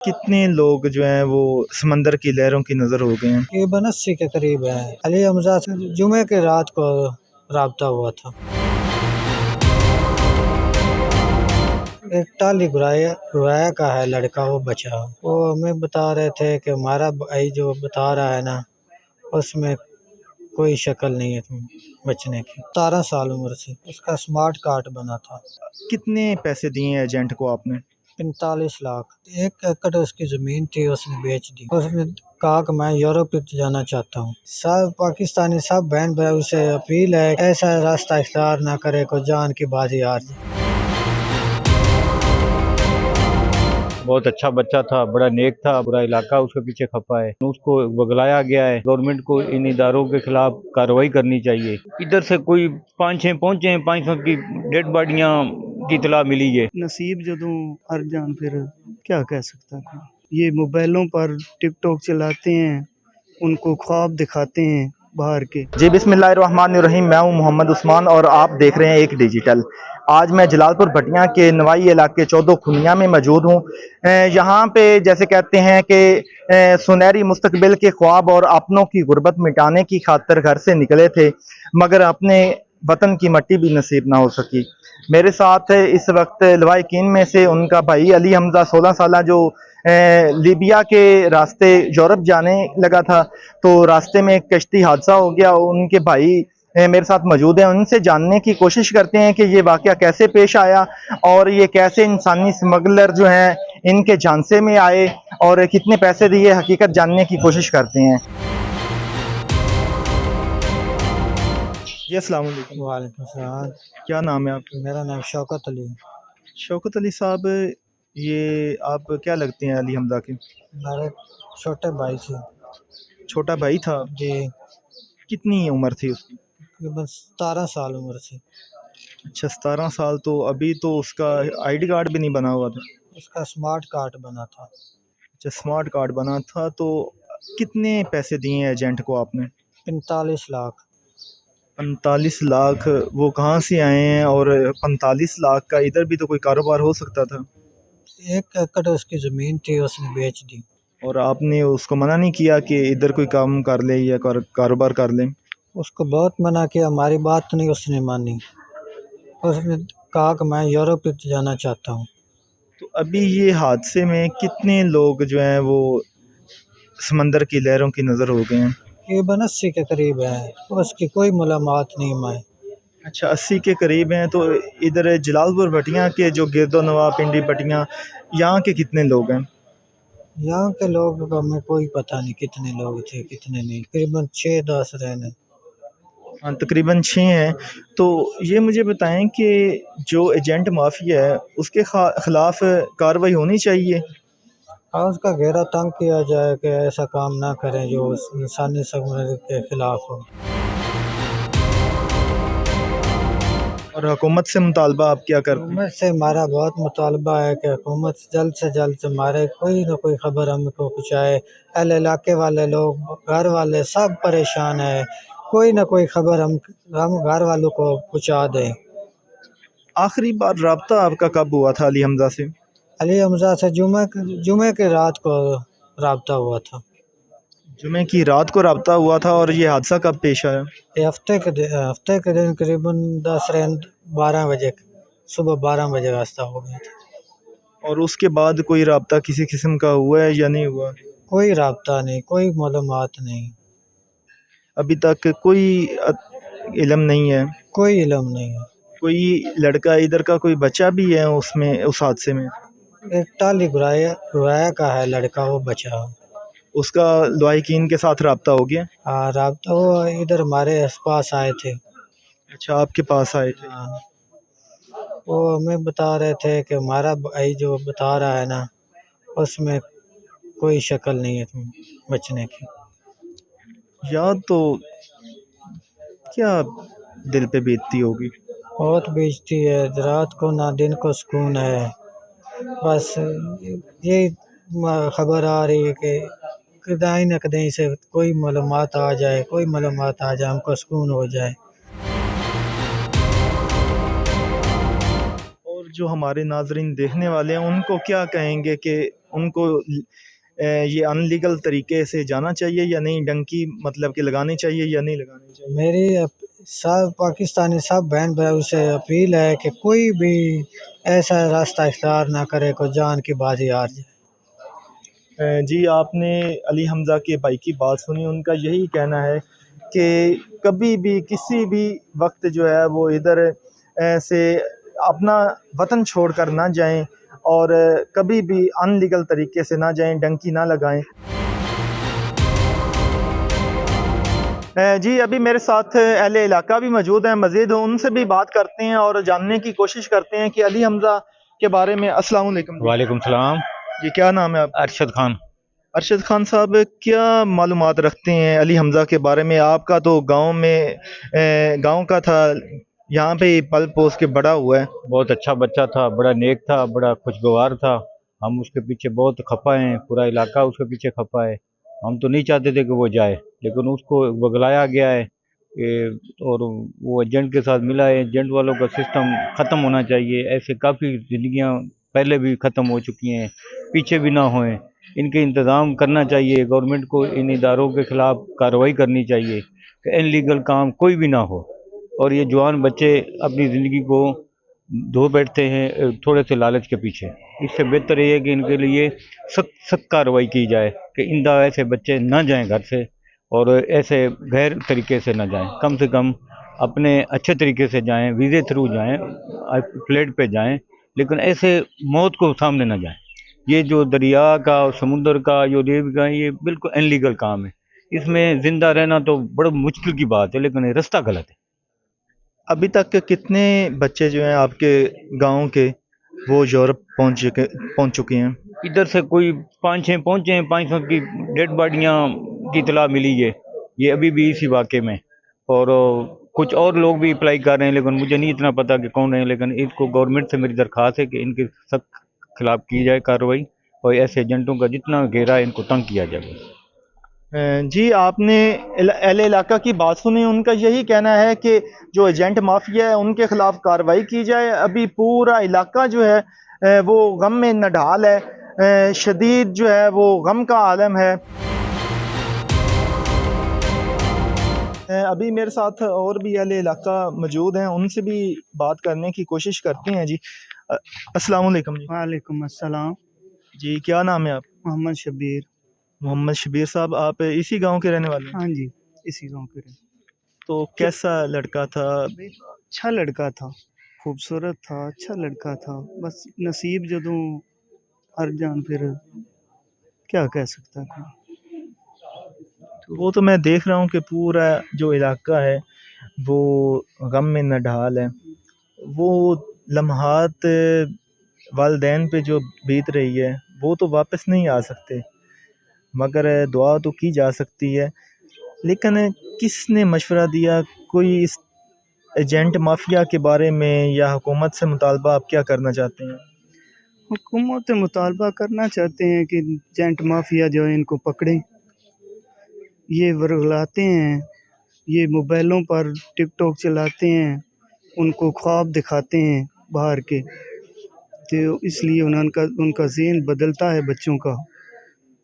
कितने लोग जो हैं वो समंदर की लहरों की नज़र हो गए हैं। तकरीबन 80 के करीब है। अली हमजा से जुमे के रात को राब्ता हुआ था। एक टाली गुराया का है लड़का, वो बचा। वो हमें बता रहे थे कि हमारा भाई जो बता रहा है ना, उसमें कोई शक्ल नहीं है तुम बचने की। 17 साल उम्र से उसका स्मार्ट कार्ड बना था। कितने पैसे दिए एजेंट को आपने? 45 लाख। 1 एकड़ उसकी ज़मीन थी, उसने बेच दी। उसने कहा कि मैं यूरोप जाना चाहता हूँ। सब पाकिस्तानी सब बहन भाई से अपील है, ऐसा रास्ता इख्तियार ना करे को जान की बाजी हार जाए। बहुत अच्छा बच्चा था, बड़ा नेक था, पूरा इलाका उसके पीछे खपा है। उसको बगलाया गया है। गवर्नमेंट को इन इदारों के खिलाफ कार्रवाई करनी चाहिए। इधर से कोई 5-6 पहुंचे हैं, 500 की डेड बॉडियां की इतला मिली है। नसीब जदों हर जान फिर क्या कह सकता है। ये मोबाइलों पर टिकटॉक चलाते हैं, उनको ख्वाब दिखाते हैं बाहर के। जी बिस्मिल्लाहिर्रहमानिर्रहीम, मैं हूं मोहम्मद उस्मान और आप देख रहे हैं एक डिजिटल। आज मैं जलालपुर भटियां के नवाई इलाके 14 खुनिया में मौजूद हूं। यहाँ पे जैसे कहते हैं कि सुनहरी मुस्तकबिल के ख्वाब और अपनों की गुर्बत मिटाने की खातिर घर से निकले थे, मगर अपने वतन की मट्टी भी नसीब ना हो सकी। मेरे साथ इस वक्त लवाहिकीन में से उनका भाई अली हमजा 16 साल जो लीबिया के रास्ते यूरोप जाने लगा था, तो रास्ते में एक कश्ती हादसा हो गया। उनके भाई मेरे साथ मौजूद हैं, उनसे जानने की कोशिश करते हैं कि ये वाकया कैसे पेश आया और ये कैसे इंसानी स्मगलर जो हैं इनके झांसे में आए और कितने पैसे दिए, हकीकत जानने की कोशिश करते हैं। जी अस्सलाम वालेकुम। वालेकुम सलाम। क्या नाम है आपका? मेरा नाम शौकत अली। शौकत अली साहब, ये आप क्या लगते हैं अली हमजा के? मेरे छोटे भाई थे छोटा भाई था। जी। कितनी उम्र थी उसकी? तकरीबन 17 साल उम्र से। अच्छा 17 साल, तो अभी तो उसका आईडी कार्ड भी नहीं बना हुआ था। उसका स्मार्ट कार्ड बना था। अच्छा स्मार्ट कार्ड बना था, तो कितने पैसे दिए एजेंट को आपने? 45 लाख। 45 लाख वो कहाँ से आए हैं? और 45 लाख का इधर भी तो कोई कारोबार हो सकता था। 1 एकड़ उसकी ज़मीन थी, उसने बेच दी। और आपने उसको मना नहीं किया कि इधर कोई काम कर ले या कारोबार कर ले? उसको बहुत मना किया, हमारी बात नहीं उसने मानी। उसने कहा कि मैं यूरोप जाना चाहता हूँ। तो अभी ये हादसे में कितने लोग जो हैं वो समंदर की लहरों की नज़र हो गए हैं? तकरीबन 80 के करीब है। उसकी कोई मालूमात नहीं मैं। अच्छा 80 के करीब हैं। तो इधर जलालपुर भटियां के जो गिरदो नवा पिंडी भटियां, यहाँ के कितने लोग हैं? यहाँ के लोग का हमें कोई पता नहीं कितने लोग थे कितने नहीं, तकरीबन 6-10 रहने। हाँ तकरीबन 6 हैं। तो ये मुझे बताएं कि जो एजेंट माफिया है उसके खिलाफ कार्रवाई होनी चाहिए। हाँ, उसका घेरा तंग किया जाए कि ऐसा काम ना करें जो इंसानी सकून के खिलाफ हो। और हुकूमत से मुतालबा आप क्या करते हैं? हुकूमत से हमारा बहुत मुतालबा है कि हुकूमत जल्द से जल्द हमारे कोई ना कोई खबर हमको पहुँचाए। अहले इलाके वाले लोग, घर वाले सब परेशान है, कोई ना कोई खबर हम घर वालों को पहुँचा दें। आखिरी बार राब्ता आपका कब हुआ था अली हमजा से? अली हमजा से जुमे के रात को राब्ता हुआ था। जुमे की रात को राब्ता हुआ था। और ये हादसा कब पेश आया? ये हफ्ते के दिन करीबन 12 बजे, सुबह 12 बजे रास्ता हो गया था। और उसके बाद कोई राब्ता किसी किस्म का हुआ है या नहीं हुआ? कोई राब्ता नहीं, कोई मालूमात नहीं, अभी तक कोई इल्म नहीं है। कोई इल्म नहीं है। कोई लड़का इधर का कोई बच्चा भी है उसमें, उस हादसे में? एक टाली गुराया का है लड़का, वो बचा। उसका लवाहिकीन के साथ राब्ता हो गया? हाँ, राब्ता वो इधर हमारे पास आए थे। अच्छा आपके पास आए थे। हाँ, वो हमें बता रहे थे कि हमारा भाई जो बता रहा है ना, उसमें कोई शक्ल नहीं है तुम बचने की। या तो क्या दिल पे बीतती होगी? बहुत बेइज्जती है, रात को ना दिन को सुकून है। बस ये खबर आ रही है कि कहीं न कहीं से कोई मालूमात आ जाए, कोई मालूमात आ जाए, हमको सुकून हो जाए। और जो हमारे नाजरीन देखने वाले हैं उनको क्या कहेंगे कि उनको ये अनलीगल तरीके से जाना चाहिए या नहीं, डंकी मतलब कि लगानी चाहिए या नहीं लगानी चाहिए? मेरी सब पाकिस्तानी सब बहन भाइयों से अपील है कि कोई भी ऐसा रास्ता इख्तियार ना करे को जान की बाजी हार जाए। जी, आपने अली हमज़ा के भाई की बात सुनी, उनका यही कहना है कि कभी भी किसी भी वक्त जो है वो इधर से अपना वतन छोड़ कर ना जाएं और कभी भी अनलीगल तरीके से ना जाएं, डंकी ना लगाएं। जी, अभी मेरे साथ अहले इलाका भी मौजूद हैं, मज़ीद उनसे भी बात करते हैं और जानने की कोशिश करते हैं कि अली हमज़ा के बारे में। अस्सलाम वालेकुम जी। वालेकुम सलाम। जी, क्या नाम है आपका? अरशद खान। अरशद खान साहब, क्या मालूमात रखते हैं अली हमज़ा के बारे में? आपका तो गांव में गांव का था, यहाँ पे ही पल पोस के बड़ा हुआ है। बहुत अच्छा बच्चा था, बड़ा नेक था, बड़ा खुशगवार था। हम उसके पीछे बहुत खपा हैं, पूरा इलाका उसके पीछे खपा है। हम तो नहीं चाहते थे कि वो जाए, लेकिन उसको बगलाया गया है और वो एजेंट के साथ मिला है। एजेंट वालों का सिस्टम ख़त्म होना चाहिए। ऐसे काफ़ी ज़िंदगियाँ पहले भी ख़त्म हो चुकी हैं, पीछे भी ना होएं। इनके इंतज़ाम करना चाहिए, गवर्नमेंट को इन इदारों के ख़िलाफ़ कार्रवाई करनी चाहिए कि इनलीगल काम कोई भी ना हो। और ये जवान बच्चे अपनी ज़िंदगी को धो बैठते हैं थोड़े से लालच के पीछे। इससे बेहतर ये है कि इनके लिए सख्त सख्त कार्रवाई की जाए कि इंदा ऐसे बच्चे ना जाएं घर से और ऐसे गैर तरीके से ना जाएं। कम से कम अपने अच्छे तरीके से जाएं, वीज़े थ्रू जाएं, फ्लाइट पे जाएं, लेकिन ऐसे मौत को सामने ना जाएं। ये जो दरिया का और समुद्र का जो रेब का, ये बिल्कुल इनलीगल काम है। इसमें ज़िंदा रहना तो बड़ा मुश्किल की बात है, लेकिन ये रास्ता गलत है। अभी तक कितने बच्चे जो हैं आपके गांव के वो यूरोप पहुंच चुके हैं? इधर से कोई 5-6 पहुंचे हैं। 500 की डेड बॉडियाँ की इतला मिली है, ये अभी भी इसी वाक़े में। और कुछ और लोग भी अप्लाई कर रहे हैं, लेकिन मुझे नहीं इतना पता कि कौन है। लेकिन इसको गवर्नमेंट से मेरी दरख्वास्त है कि इनके सख्त खिलाफ की जाए कार्रवाई और ऐसे एजेंटों का जितना घेरा है इनको तंग किया जाए। जी, आपने अहले इलाका की बात सुनी, उनका यही कहना है कि जो एजेंट माफिया है उनके खिलाफ कार्रवाई की जाए। अभी पूरा इलाका जो है वो गम में नढाल है, शदीद जो है वो गम का आलम है। अभी मेरे साथ और भी अहले इलाका मौजूद हैं, उनसे भी बात करने की कोशिश करते हैं। जी, अस्सलाम वालेकुम जी। वालेकुम अस्सलाम। जी, क्या नाम है आप? मोहम्मद शबीर। मोहम्मद शबीर साहब, आप इसी गांव के रहने वाले हैं? हाँ जी, इसी गांव के रहे। तो कैसा लड़का था? अच्छा लड़का था, खूबसूरत था, अच्छा लड़का था। बस नसीब जदों हर जान फिर क्या कह सकता कोई। वो तो मैं देख रहा हूँ कि पूरा जो इलाका है वो गम में नढाल है। वो लम्हात वालदैन पे जो बीत रही है वो तो वापस नहीं आ सकते, मगर दुआ तो की जा सकती है। लेकिन किसने मशवरा दिया? कोई इस एजेंट माफिया के बारे में या हुकूमत से मुतालबा आप क्या करना चाहते हैं? हुकूमत से मुतालबा करना चाहते हैं कि एजेंट माफिया जो है इनको पकड़ें। ये वर्गलाते हैं, ये मोबाइलों पर टिकटॉक चलाते हैं, उनको ख्वाब दिखाते हैं बाहर के, तो इसलिए उनका ज़हन बदलता है बच्चों का।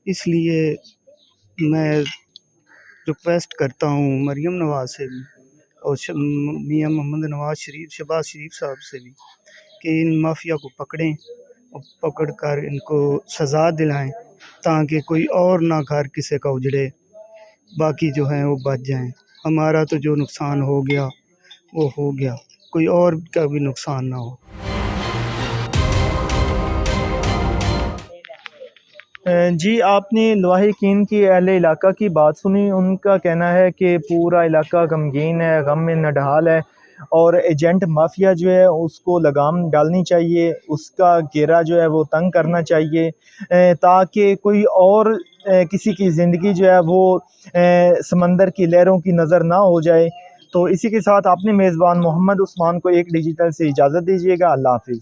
इसलिए मैं रिक्वेस्ट करता हूँ मरीम नवाज़ से भी और मियाँ मोहम्मद नवाज़ शरीफ, शहबाज शरीफ साहब से भी कि इन माफिया को पकड़ें और पकड़ कर इनको सज़ा दिलाएं ताकि कोई और ना घर किसी का उजड़े, बाकी जो हैं वो बच जाएं। हमारा तो जो नुकसान हो गया वो हो गया, कोई और का भी नुकसान ना हो। जी, आपने लवाहिकीन की अहले इलाका की बात सुनी, उनका कहना है कि पूरा इलाका गमगीन है, गम में नढाल है और एजेंट माफिया जो है उसको लगाम डालनी चाहिए, उसका घेरा जो है वो तंग करना चाहिए ताकि कोई और किसी की ज़िंदगी जो है वो समंदर की लहरों की नज़र ना हो जाए। तो इसी के साथ अपने मेज़बान मोहम्मद उस्मान को एक डिजिटल से इजाज़त दीजिएगा। अल्लाह हाफिज़।